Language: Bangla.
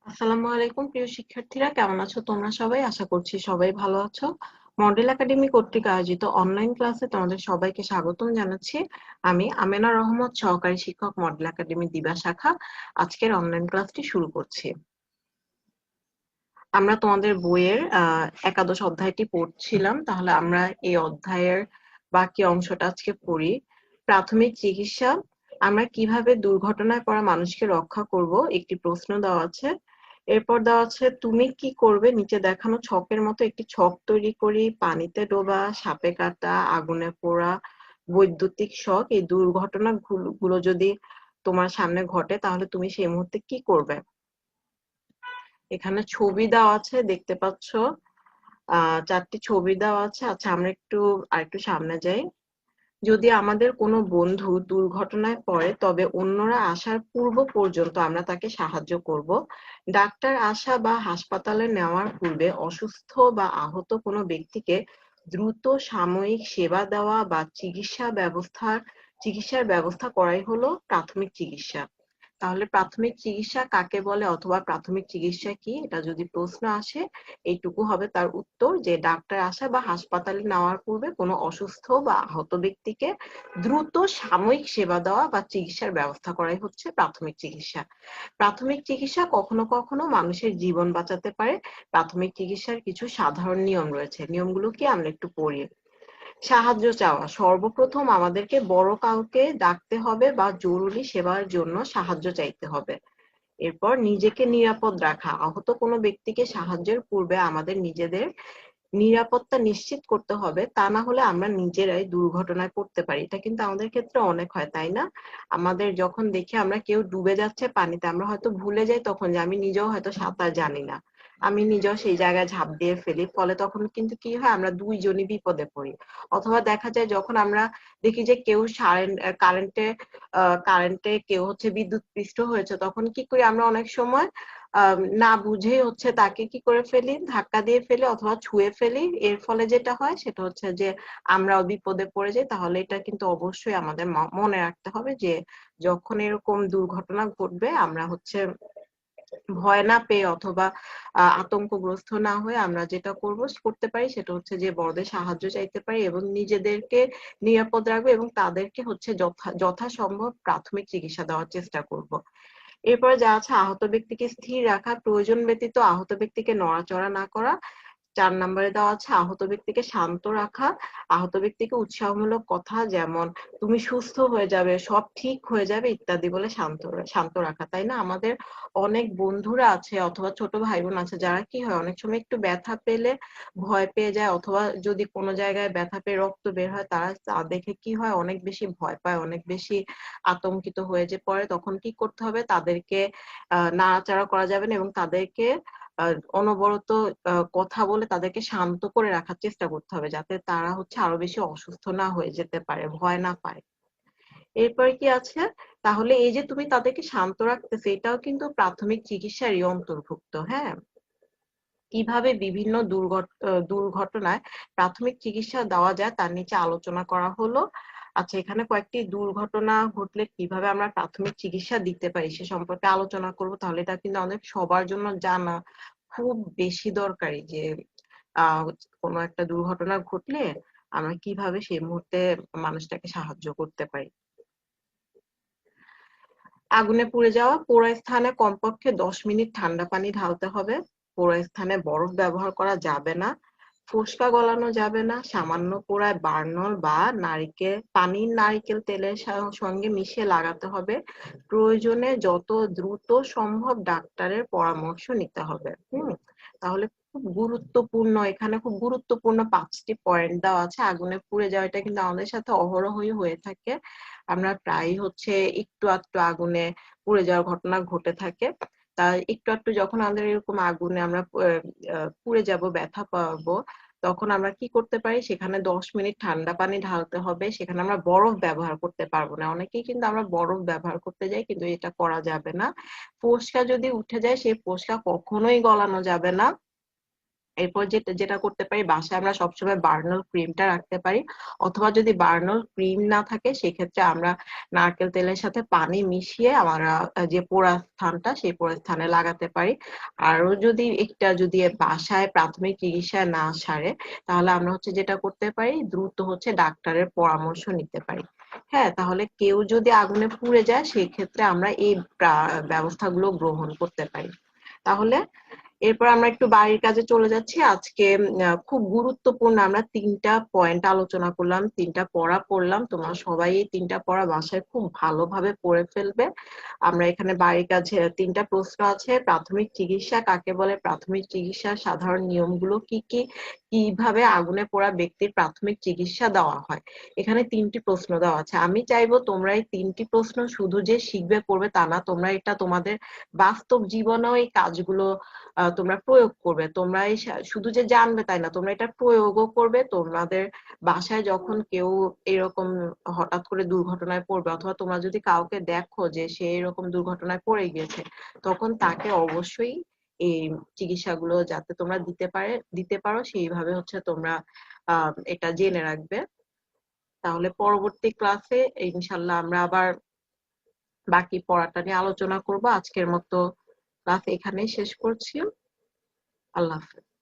আসসালামু আলাইকুম প্রিয় শিক্ষার্থীরা, কেমন আছো তোমরা সবাই? আশা করছি সবাই ভালো আছো। মডেল একাডেমি কর্তৃক আয়োজিত অনলাইন ক্লাসে তোমাদের সবাইকে স্বাগতম জানাচ্ছি। আমি আমেনা রহমত, সহকারী শিক্ষক, মডেল একাডেমি দিবা শাখা। আজকের অনলাইন ক্লাসটি শুরু করছি। আমরা তোমাদের বইয়ের একাদশ অধ্যায়টি পড়ছিলাম, তাহলে আমরা এই অধ্যায়ের বাকি অংশটা আজকে পড়ি। প্রাথমিক চিকিৎসা। আমরা কিভাবে দুর্ঘটনায় পড়া মানুষকে রক্ষা করব, একটি প্রশ্ন দেওয়া আছে। এরপর দেওয়া আছে তুমি কি করবে, নিচে দেখানো ছকের মতো একটি ছক তৈরি করি। পানিতে ডোবা, সাপে কাটা, আগুনে পোড়া, বৈদ্যুতিক শক, এই দুর্ঘটনা গুলো যদি তোমার সামনে ঘটে তাহলে তুমি সেই মুহূর্তে কি করবে। এখানে ছবি দেওয়া আছে, দেখতে পাচ্ছ। ৪টি ছবি দেওয়া আছে। আচ্ছা, আমরা আরেকটু সামনে যাই। যদি আমাদের কোনো বন্ধু দুর্ঘটনায় পড়ে তবে অন্যরা আসার পূর্ব পর্যন্ত আমরা তাকে সাহায্য করব। ডাক্তার আসা বা হাসপাতালে নেওয়ার পূর্বে অসুস্থ বা আহত কোনো ব্যক্তিকে দ্রুত সাময়িক সেবা দেওয়া বা চিকিৎসার ব্যবস্থা করাই হলো প্রাথমিক চিকিৎসা। তাহলে প্রাথমিক চিকিৎসা কাকে বলে অথবা প্রাথমিক চিকিৎসা কি, এটা যদি প্রশ্ন আসে এইটুকু হবে তার উত্তর, যে ডাক্তার আসা বা হাসপাতালে নেওয়ার পূর্বে কোনো অসুস্থ বা আহত ব্যক্তিকে দ্রুত সাময়িক সেবা দেওয়া বা চিকিৎসার ব্যবস্থা করাই হচ্ছে প্রাথমিক চিকিৎসা। প্রাথমিক চিকিৎসা কখনো কখনো মানুষের জীবন বাঁচাতে পারে। প্রাথমিক চিকিৎসার কিছু সাধারণ নিয়ম রয়েছে, নিয়মগুলো কি আমরা একটু পড়ি। সাহায্য চাওয়া। সর্বপ্রথম আমাদেরকে বড় কাউকে ডাকতে হবে বা জরুরি সেবার জন্য সাহায্য চাইতে হবে। এরপর নিজেকে নিরাপদ রাখা। আহত কোনো ব্যক্তিকে সাহায্যের পূর্বে আমাদের নিজেদের নিরাপত্তা নিশ্চিত করতে হবে, তা না হলে আমরা নিজেরাই দুর্ঘটনায় পড়তে পারি। এটা কিন্তু আমাদের ক্ষেত্রে অনেক হয়, তাই না? আমাদের যখন দেখি আমরা কেউ ডুবে যাচ্ছে পানিতে, আমরা হয়তো ভুলে যাই তখন যে আমি নিজেও হয়তো সাঁতার জানি না, আমি নিজেও সেই জায়গায় ঝাঁপ দিয়ে ফেলি, ফলে তখন কিন্তু কি হয়, আমরা দুইজনই বিপদে পড়ি। অথবা দেখা যায় যখন আমরা দেখি যে কেউ কারেন্টে কারেন্টে কেউ হচ্ছে বিদ্যুৎ পৃষ্ঠ হয়েছে, তখন কি করি আমরা অনেক সময় না বুঝেই হচ্ছে তাকে কি করে ফেলি, ধাক্কা দিয়ে ফেলি অথবা ছুঁয়ে ফেলি। এর ফলে যেটা হয় সেটা হচ্ছে যে আমরাও বিপদে পড়ে যাই। তাহলে এটা কিন্তু অবশ্যই আমাদের মনে রাখতে হবে যে যখন এরকম দুর্ঘটনা ঘটবে আমরা হচ্ছে ভয় না পেয়ে অথবা আতঙ্কগ্রস্ত না হয়ে আমরা যেটা করতে পারি সেটা হচ্ছে যে বড়দের সাহায্য চাইতে পারি এবং নিজেদেরকে নিরাপদ রাখবো এবং তাদেরকে হচ্ছে যথাসম্ভব প্রাথমিক চিকিৎসা দেওয়ার চেষ্টা করব। এরপরে যা আছে, আহত ব্যক্তিকে স্থির রাখা, প্রয়োজন ব্যতীত আহত ব্যক্তিকে নড়াচড়া না করা। ৪ নম্বরে দেওয়া আছে আহত ব্যক্তিকে শান্ত রাখা। আহত ব্যক্তিকে উৎসাহমূলক কথা যেমন তুমি সুস্থ হয়ে যাবে, সব ঠিক হয়ে যাবে ইত্যাদি বলে শান্ত রাখা। তাই না? আমাদের অনেক বন্ধুরা আছে অথবা ছোট ভাই বোন আছে যারা কি হয় অনেক সময় একটু ব্যথা পেলে ভয় পেয়ে যায়, অথবা যদি কোনো জায়গায় ব্যথা পেয়ে রক্ত বের হয় তারা তা দেখে কি হয় অনেক বেশি ভয় পায়, অনেক বেশি আতঙ্কিত হয়ে যে পড়ে। তখন কি করতে হবে, তাদেরকে নাড়াচাড়া করা যাবে না এবং তাদেরকে অনবরত কথা বলে তাদেরকে শান্ত করে রাখার চেষ্টা করতে হবে, যাতে তারা হচ্ছে আরো বেশি অসুস্থ না হয়ে যেতে পারে, ভয় না পায়। এরপরে কি আছে, তাহলে এই যে তুমি তাদেরকে শান্ত রাখতেছে এটাও কিন্তু প্রাথমিক চিকিৎসারই অন্তর্ভুক্ত। হ্যাঁ, কিভাবে বিভিন্ন দুর্ঘটনায় প্রাথমিক চিকিৎসা দেওয়া যায় তার নিচে আলোচনা করা হলো। আচ্ছা, এখানে কয়েকটি দুর্ঘটনা ঘটলে কিভাবে আমরা প্রাথমিক চিকিৎসা দিতে পারি সে সম্পর্কে আলোচনা করব। তাহলে এটা কিন্তু আমাদের সবার জন্য জানা খুব বেশি দরকারি যে আহ কোনো একটা দুর্ঘটনা ঘটলে আমরা কিভাবে সেই মুহূর্তে মানুষটাকে সাহায্য করতে পারি। আগুনে পুড়ে যাওয়া, পোড়া স্থানে কমপক্ষে ১০ মিনিট ঠান্ডা পানি ঢালতে হবে। পোড়া স্থানে বরফ ব্যবহার করা যাবে না। ফোস্কা গলানো যাবে না। সামান্য পোড়ায় বার্নল বা নারিকেল তেলের সঙ্গে মিশিয়ে লাগাতে হবে। প্রয়োজনে যত দ্রুত সম্ভব ডাক্তারের পরামর্শ নিতে হবে। তাহলে খুব গুরুত্বপূর্ণ ৫টি পয়েন্ট দেওয়া আছে। আগুনে পুড়ে যাওয়া এটা কিন্তু আমাদের সাথে অহরহই হয়ে থাকে। আমরা প্রায়ই হচ্ছে একটু আধটু আগুনে পুড়ে যাওয়ার ঘটনা ঘটে থাকে। তাই একটু আধটু যখন আমাদের এরকম আগুনে আমরা পুড়ে যাব, ব্যথা পাবো, তখন আমরা কি করতে পারি, সেখানে ১০ মিনিট ঠান্ডা পানি ঢালতে হবে। সেখানে আমরা বরফ ব্যবহার করতে পারবো না। অনেকেই কিন্তু আমরা বরফ ব্যবহার করতে যাই, কিন্তু এটা করা যাবে না। ফোস্কা যদি উঠে যায় সেই ফোস্কা কখনোই গলানো যাবে না। এরপর যেটা যেটা করতে পারি, বাসায় আমরা সবসময় বার্নল ক্রিমটা রাখতে পারি, অথবা যদি বার্নল ক্রিম না থাকে সেক্ষেত্রে আমরা নারকেল তেলের সাথে পানি মিশিয়ে আমরা যে পোড়া স্থানটা সেই পোড়া স্থানে লাগাতে পারি। আরো যদি একটা যদি বাসায় প্রাথমিক চিকিৎসায় না সারে, তাহলে আমরা হচ্ছে যেটা করতে পারি, দ্রুত হচ্ছে ডাক্তারের পরামর্শ নিতে পারি। হ্যাঁ, তাহলে কেউ যদি আগুনে পুড়ে যায় সেক্ষেত্রে আমরা এই ব্যবস্থাগুলো গ্রহণ করতে পারি। তাহলে এরপর আমরা একটু বাড়ির কাজে চলে যাচ্ছি। আজকে খুব গুরুত্বপূর্ণ আমরা ৩টা পয়েন্ট আলোচনা করলাম, ৩টা পড়া পড়লাম। তোমরা সবাই এই ৩টা পড়া বাসায় খুব ভালোভাবে পড়ে ফেলবে। আমরা এখানে বাড়ির কাছে ৩টা প্রশ্ন আছে। প্রাথমিক চিকিৎসা কাকে বলে, প্রাথমিক চিকিৎসার সাধারণ নিয়মগুলো কি কি, কিভাবে আগুনে পোড়া ব্যক্তির প্রাথমিক চিকিৎসা দেওয়া হয়। এখানে ৩টি প্রশ্ন দেওয়া আছে। আমি চাইবো তোমরা এই ৩টি প্রশ্ন শুধু যে শিখবে পড়বে তা না, তোমরা এটা তোমাদের বাস্তব জীবনেও এই কাজগুলো তোমরা প্রয়োগ করবে। তোমরা এই শুধু যে জানবে তাই না, তোমরা এটা প্রয়োগও করবে। তোমাদের বাসায় যখন কেউ এরকম হঠাৎ করে দুর্ঘটনায় পড়বে, অথবা তোমরা যদি কাউকে দেখো যে সে এরকম দুর্ঘটনায় পড়ে গিয়েছে, তখন তাকে অবশ্যই এই চিকিৎসাগুলো যাতে তোমরা দিতে পারো সেইভাবে হচ্ছে তোমরা এটা জেনে রাখবে। তাহলে পরবর্তী ক্লাসে ইনশাল্লাহ আমরা আবার বাকি পড়াটা নিয়ে আলোচনা করব। আজকের মতো ক্লাস এখানেই শেষ করছি। আল্লাহ হাফেজ।